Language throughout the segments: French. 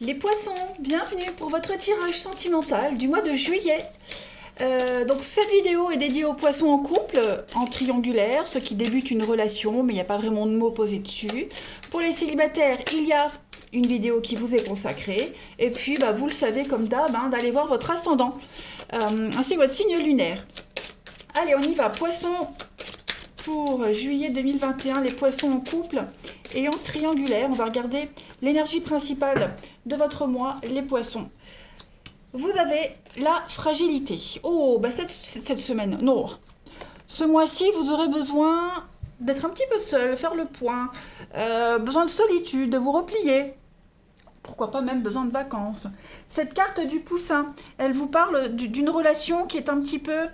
Les poissons, bienvenue pour votre tirage sentimental du mois de juillet. Donc cette vidéo est dédiée aux poissons en couple, en triangulaire, ceux qui débutent une relation, mais il n'y a pas vraiment de mots posés dessus. Pour les célibataires, il y a une vidéo qui vous est consacrée. Et puis, vous le savez comme d'hab, d'aller voir votre ascendant, ainsi que votre signe lunaire. Allez, on y va. Poissons pour juillet 2021, les poissons en couple et en triangulaire. On va regarder l'énergie principale de votre mois, les poissons. Vous avez la fragilité. Oh, cette semaine, non. Ce mois-ci, vous aurez besoin d'être un petit peu seul, faire le point, besoin de solitude, de vous replier. Pourquoi pas même besoin de vacances. Cette carte du poussin, elle vous parle d'une relation qui est un petit peu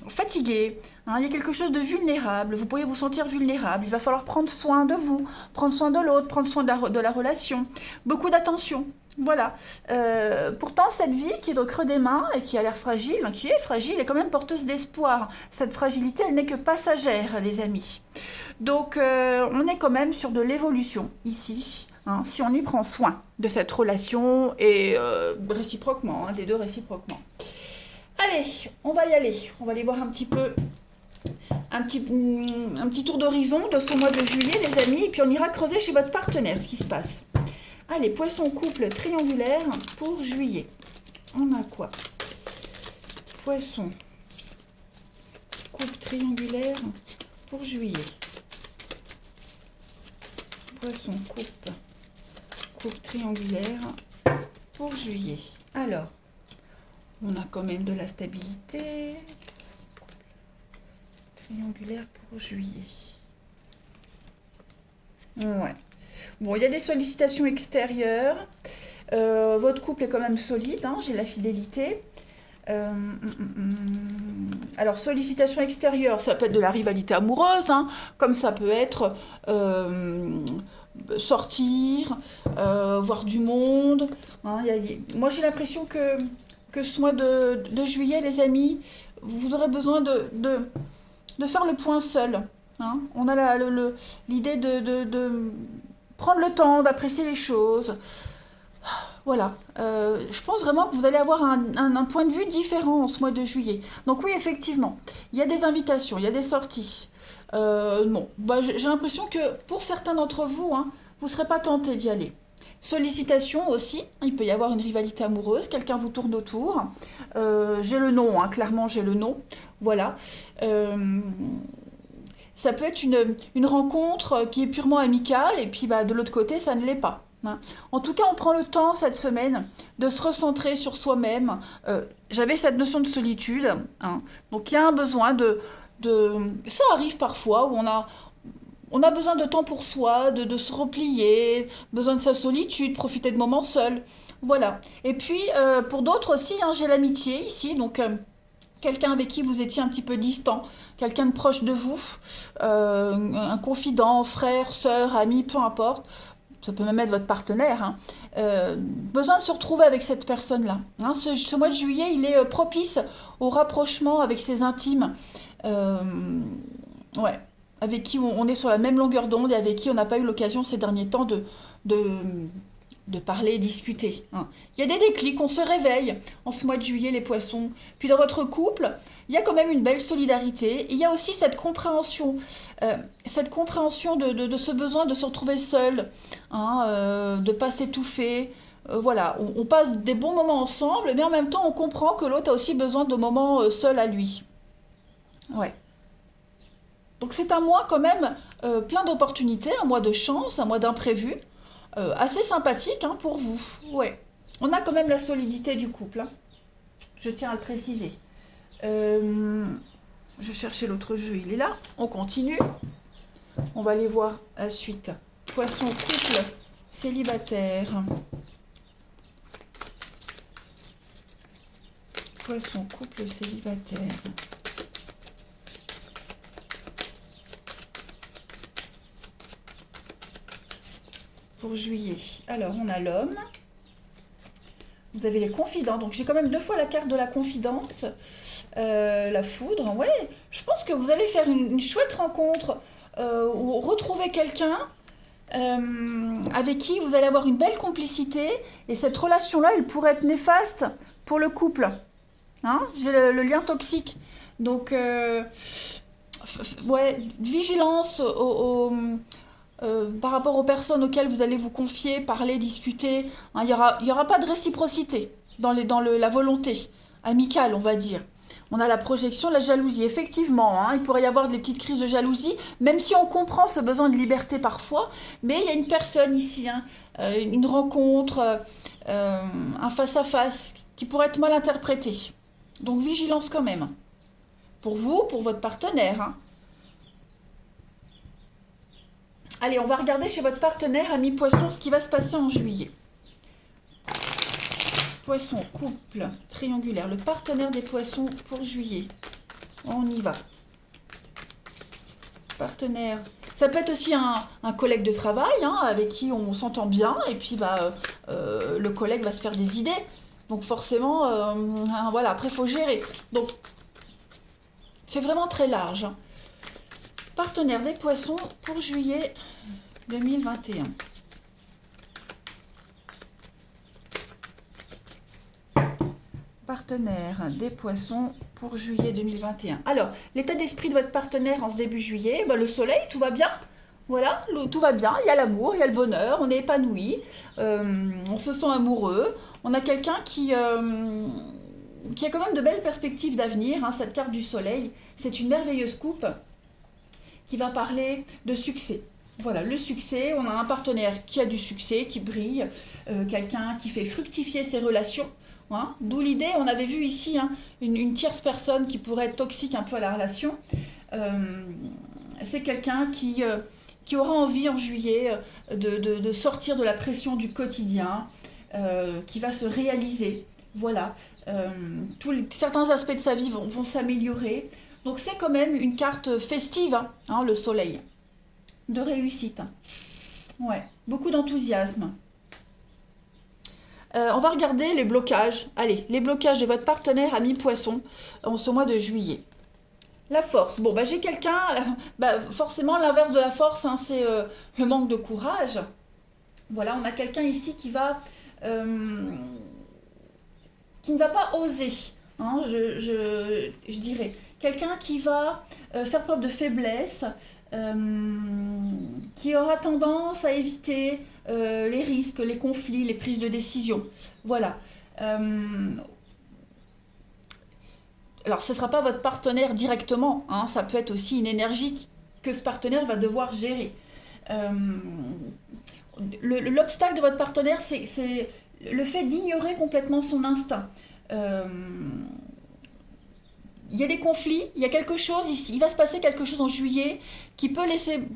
fatiguée. Il y a quelque chose de vulnérable. Vous pourriez vous sentir vulnérable. Il va falloir prendre soin de vous, prendre soin de l'autre, prendre soin de la relation. Beaucoup d'attention. Voilà. Pourtant, cette vie qui est au creux des mains et qui a l'air fragile, est quand même porteuse d'espoir. Cette fragilité, elle n'est que passagère, les amis. Donc, on est quand même sur de l'évolution ici, si on y prend soin de cette relation et réciproquement, des deux réciproquement. Allez, on va y aller. On va aller voir un petit peu, un petit tour d'horizon de ce mois de juillet, les amis, et puis on ira creuser chez votre partenaire ce qui se passe. Allez, poisson couple triangulaire pour juillet. On a quoi? Poisson couple triangulaire pour juillet. Poisson coupe triangulaire pour juillet. Alors, on a quand même de la stabilité. Triangulaire pour juillet. Ouais. Bon, il y a des sollicitations extérieures. Votre couple est quand même solide, j'ai la fidélité. Alors, sollicitation extérieure, ça peut être de la rivalité amoureuse, comme ça peut être sortir, voir du monde. Moi, j'ai l'impression que ce mois de juillet, les amis, vous aurez besoin de faire le point seul. On a l'idée de prendre le temps, d'apprécier les choses. Voilà, je pense vraiment que vous allez avoir un point de vue différent en ce mois de juillet. Donc oui, effectivement, il y a des invitations, il y a des sorties. J'ai l'impression que pour certains d'entre vous, vous ne serez pas tentés d'y aller. Sollicitations aussi, il peut y avoir une rivalité amoureuse, quelqu'un vous tourne autour. J'ai le nom, clairement j'ai le nom. Voilà. Ça peut être une rencontre qui est purement amicale et puis de l'autre côté, ça ne l'est pas. En tout cas, on prend le temps cette semaine de se recentrer sur soi-même. J'avais cette notion de solitude. Donc, il y a un besoin Ça arrive parfois où on a besoin de temps pour soi, de se replier, besoin de sa solitude, profiter de moments seuls. Voilà. Et puis, pour d'autres aussi, j'ai l'amitié ici. Donc, quelqu'un avec qui vous étiez un petit peu distant, quelqu'un de proche de vous, un confident, frère, sœur, ami, peu importe. Ça peut même être votre partenaire, besoin de se retrouver avec cette personne-là. Ce mois de juillet, il est propice au rapprochement avec ses intimes, avec qui on est sur la même longueur d'onde et avec qui on n'a pas eu l'occasion ces derniers temps de parler, discuter. Il y a des déclics, on se réveille en ce mois de juillet, les poissons. Puis dans votre couple, il y a quand même une belle solidarité. Il y a aussi cette compréhension de ce besoin de se retrouver seul, de ne pas s'étouffer. Voilà, on passe des bons moments ensemble, mais en même temps, on comprend que l'autre a aussi besoin de moments seul à lui. Ouais. Donc c'est un mois quand même plein d'opportunités, un mois de chance, un mois d'imprévu, assez sympathique pour vous. Ouais. On a quand même la solidité du couple, je tiens à le préciser. Je cherchais l'autre jeu, il est là. On continue. On va aller voir la suite. Poisson couple célibataire. Poisson couple célibataire. Pour juillet. Alors, on a l'homme. Vous avez les confidents. Donc, j'ai quand même 2 fois la carte de la confidence. La foudre. Je pense que vous allez faire une chouette rencontre ou retrouver quelqu'un avec qui vous allez avoir une belle complicité, et cette relation-là, elle pourrait être néfaste pour le couple. Hein, j'ai le lien toxique. Donc, ouais, vigilance par rapport aux personnes auxquelles vous allez vous confier, parler, discuter. Hein, il y aura pas de réciprocité dans la volonté amicale, on va dire. On a la projection, la jalousie. Effectivement, hein, il pourrait y avoir des petites crises de jalousie, même si on comprend ce besoin de liberté parfois. Mais il y a une personne ici, hein, une rencontre, un face-à-face qui pourrait être mal interprété. Donc vigilance quand même. Pour vous, pour votre partenaire. Hein. Allez, on va regarder chez votre partenaire, ami Poisson, ce qui va se passer en juillet. Poisson, couple, triangulaire. Le partenaire des poissons pour juillet. On y va. Partenaire. Ça peut être aussi un collègue de travail, hein, avec qui on s'entend bien. Et puis, le collègue va se faire des idées. Donc forcément, voilà, après, il faut gérer. Donc, c'est vraiment très large. Hein. Partenaire des poissons pour juillet 2021. Partenaire des poissons pour juillet 2021. Alors, l'état d'esprit de votre partenaire en ce début juillet, le soleil, tout va bien. Voilà, tout va bien, il y a l'amour, il y a le bonheur, on est épanoui, on se sent amoureux. On a quelqu'un qui a quand même de belles perspectives d'avenir. Hein, cette carte du soleil, c'est une merveilleuse coupe qui va parler de succès. Voilà, le succès, on a un partenaire qui a du succès, qui brille, quelqu'un qui fait fructifier ses relations. Hein, d'où l'idée, on avait vu ici hein, une tierce personne qui pourrait être toxique un peu à la relation. C'est quelqu'un qui aura envie en juillet de sortir de la pression du quotidien, qui va se réaliser. Voilà, certains aspects de sa vie vont s'améliorer. Donc c'est quand même une carte festive, hein, le soleil, de réussite. Ouais, beaucoup d'enthousiasme. On va regarder les blocages. Allez, les blocages de votre partenaire ami Poisson en ce mois de juillet. La force. Bon, j'ai quelqu'un, forcément l'inverse de la force, hein, c'est le manque de courage. Voilà, on a quelqu'un ici qui ne va pas oser, hein, je dirais. Quelqu'un qui va faire preuve de faiblesse, qui aura tendance à éviter les risques, les conflits, les prises de décision. Voilà. Alors, ce ne sera pas votre partenaire directement, hein, ça peut être aussi une énergie que ce partenaire va devoir gérer. L'obstacle de votre partenaire, c'est le fait d'ignorer complètement son instinct. Il y a des conflits, il y a quelque chose ici, il va se passer quelque chose en juillet qui peut laisser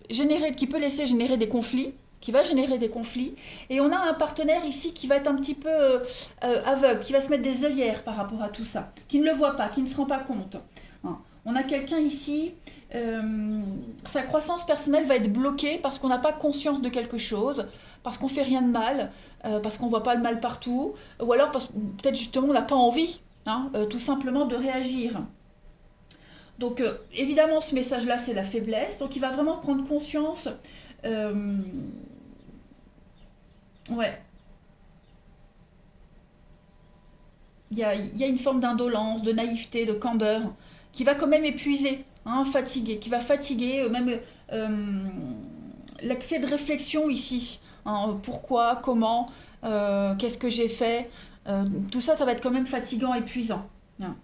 générer des conflits, qui va générer des conflits, et on a un partenaire ici qui va être un petit peu aveugle, qui va se mettre des œillères par rapport à tout ça, qui ne le voit pas, qui ne se rend pas compte. Hein. On a quelqu'un ici, sa croissance personnelle va être bloquée parce qu'on n'a pas conscience de quelque chose, parce qu'on fait rien de mal, parce qu'on voit pas le mal partout, ou alors parce que peut-être justement on n'a pas envie. Hein, tout simplement de réagir. Donc évidemment ce message-là c'est la faiblesse, donc il va vraiment prendre conscience. Ouais. Il y a une forme d'indolence, de naïveté, de candeur, qui va quand même épuiser, hein, fatiguer, qui va fatiguer, même l'excès de réflexion ici. Hein, pourquoi, comment, qu'est-ce que j'ai fait, tout ça, ça va être quand même fatigant, épuisant. Hein.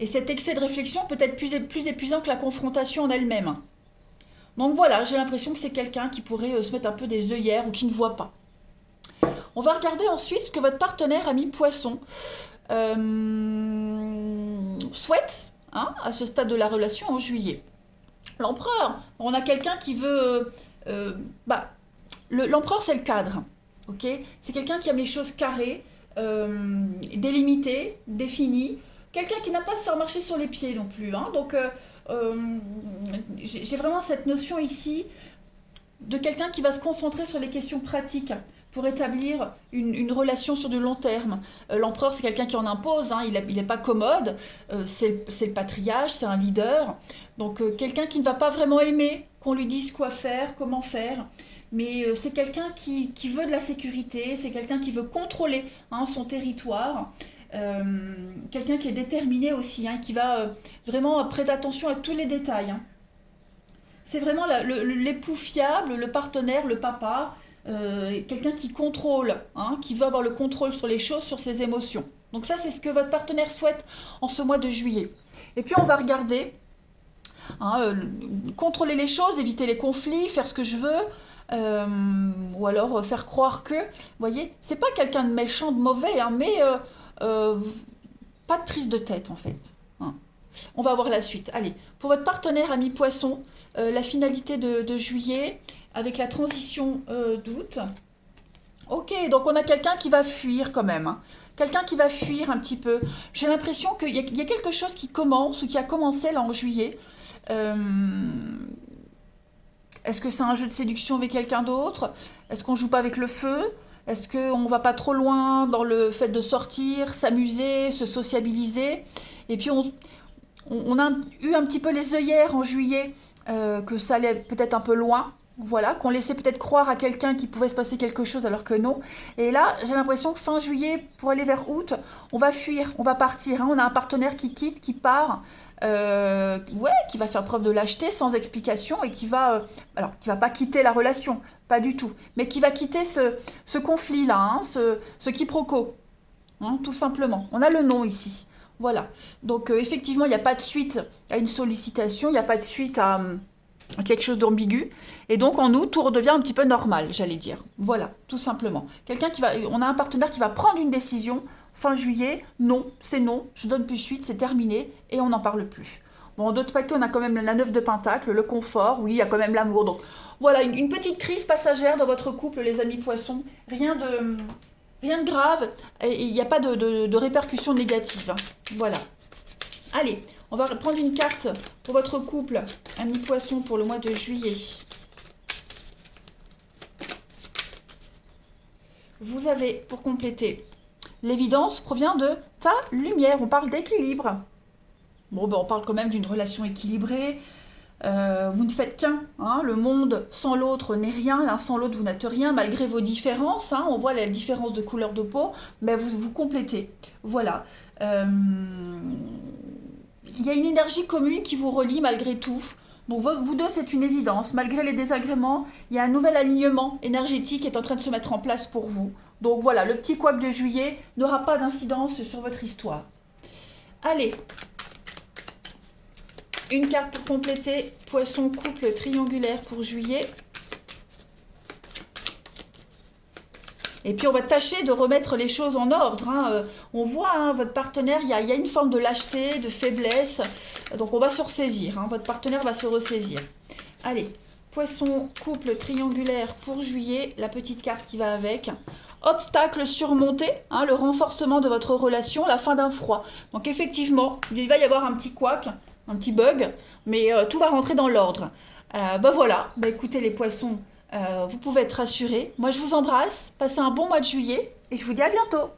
Et cet excès de réflexion peut être plus épuisant que la confrontation en elle-même. Donc voilà, j'ai l'impression que c'est quelqu'un qui pourrait se mettre un peu des œillères ou qui ne voit pas. On va regarder ensuite ce que votre partenaire ami Poisson souhaite, hein, à ce stade de la relation en juillet. L'empereur, on a quelqu'un qui veut... l'empereur c'est le cadre. Okay, c'est quelqu'un qui aime les choses carrées, délimitées, définies. Quelqu'un qui n'a pas à se faire marcher sur les pieds non plus. Hein. Donc, j'ai vraiment cette notion ici de quelqu'un qui va se concentrer sur les questions pratiques pour établir une relation sur du long terme. L'empereur, c'est quelqu'un qui en impose, hein, il n'est pas commode, c'est le patriarche, c'est un leader. Donc quelqu'un qui ne va pas vraiment aimer qu'on lui dise quoi faire, comment faire. Mais c'est quelqu'un qui veut de la sécurité, c'est quelqu'un qui veut contrôler, hein, son territoire. Quelqu'un qui est déterminé aussi, hein, qui va vraiment prêter attention à tous les détails, hein. C'est vraiment l'époux fiable, le partenaire, le papa, quelqu'un qui contrôle, hein, qui veut avoir le contrôle sur les choses, sur ses émotions. Donc ça, c'est ce que votre partenaire souhaite en ce mois de juillet. Et puis on va regarder, hein, contrôler les choses, éviter les conflits, faire ce que je veux, ou alors faire croire que, vous voyez, c'est pas quelqu'un de méchant, de mauvais, hein, mais euh, pas de prise de tête en fait, hein. On va voir la suite. Allez, pour votre partenaire ami poisson, la finalité de juillet avec la transition d'août. Ok, donc on a quelqu'un qui va fuir quand même, hein. Quelqu'un qui va fuir un petit peu. J'ai l'impression qu'il y a quelque chose qui commence ou qui a commencé là en juillet. Euh, Est-ce que c'est un jeu de séduction avec quelqu'un d'autre? Est-ce qu'on joue pas avec le feu? Est-ce qu'on va pas trop loin dans le fait de sortir, s'amuser, se sociabiliser? Et puis on a eu un petit peu les œillères en juillet, que ça allait peut-être un peu loin. Voilà, qu'on laissait peut-être croire à quelqu'un qu'il pouvait se passer quelque chose alors que non. Et là, j'ai l'impression que fin juillet, pour aller vers août, on va fuir, on va partir, hein. On a un partenaire qui quitte, qui part, ouais, qui va faire preuve de lâcheté sans explication et alors, qui va pas quitter la relation, pas du tout, mais qui va quitter ce conflit-là, hein, ce quiproquo, hein, tout simplement. On a le nom ici. Voilà. Donc, effectivement, il n'y a pas de suite à une sollicitation, il n'y a pas de suite à quelque chose d'ambigu. Et donc, en août, tout redevient un petit peu normal, j'allais dire. Voilà, tout simplement. On a un partenaire qui va prendre une décision fin juillet. Non, c'est non, je donne plus suite, c'est terminé, et on n'en parle plus. Bon, en d'autres paquets, on a quand même la 9 de Pentacle, le confort, oui, il y a quand même l'amour. Donc, voilà, une petite crise passagère dans votre couple, les amis poissons. Rien de grave, et il n'y a pas de répercussions négatives, hein. Voilà. Allez, on va prendre une carte pour votre couple, ami poisson, pour le mois de juillet. Vous avez, pour compléter, l'évidence provient de ta lumière. On parle d'équilibre. Bon, ben, on parle quand même d'une relation équilibrée. Vous ne faites qu'un, hein. Le monde sans l'autre n'est rien, l'un sans l'autre vous n'êtes rien, malgré vos différences, hein. On voit la différence de couleur de peau, mais vous complétez. Voilà. Il y a une énergie commune qui vous relie malgré tout. Donc vous deux, c'est une évidence. Malgré les désagréments, il y a un nouvel alignement énergétique qui est en train de se mettre en place pour vous. Donc voilà, le petit couac de juillet n'aura pas d'incidence sur votre histoire. Allez, une carte pour compléter. Poisson couple triangulaire pour juillet. Et puis on va tâcher de remettre les choses en ordre, hein. On voit, hein, votre partenaire, il y a une forme de lâcheté, de faiblesse. Donc on va se ressaisir, hein. Votre partenaire va se ressaisir. Allez, poisson couple triangulaire pour juillet, la petite carte qui va avec. Obstacle surmonté, hein, le renforcement de votre relation, la fin d'un froid. Donc effectivement, il va y avoir un petit couac, un petit bug, mais tout va rentrer dans l'ordre. Ben voilà, ben écoutez les poissons, vous pouvez être rassurés. Moi je vous embrasse, passez un bon mois de juillet et je vous dis à bientôt.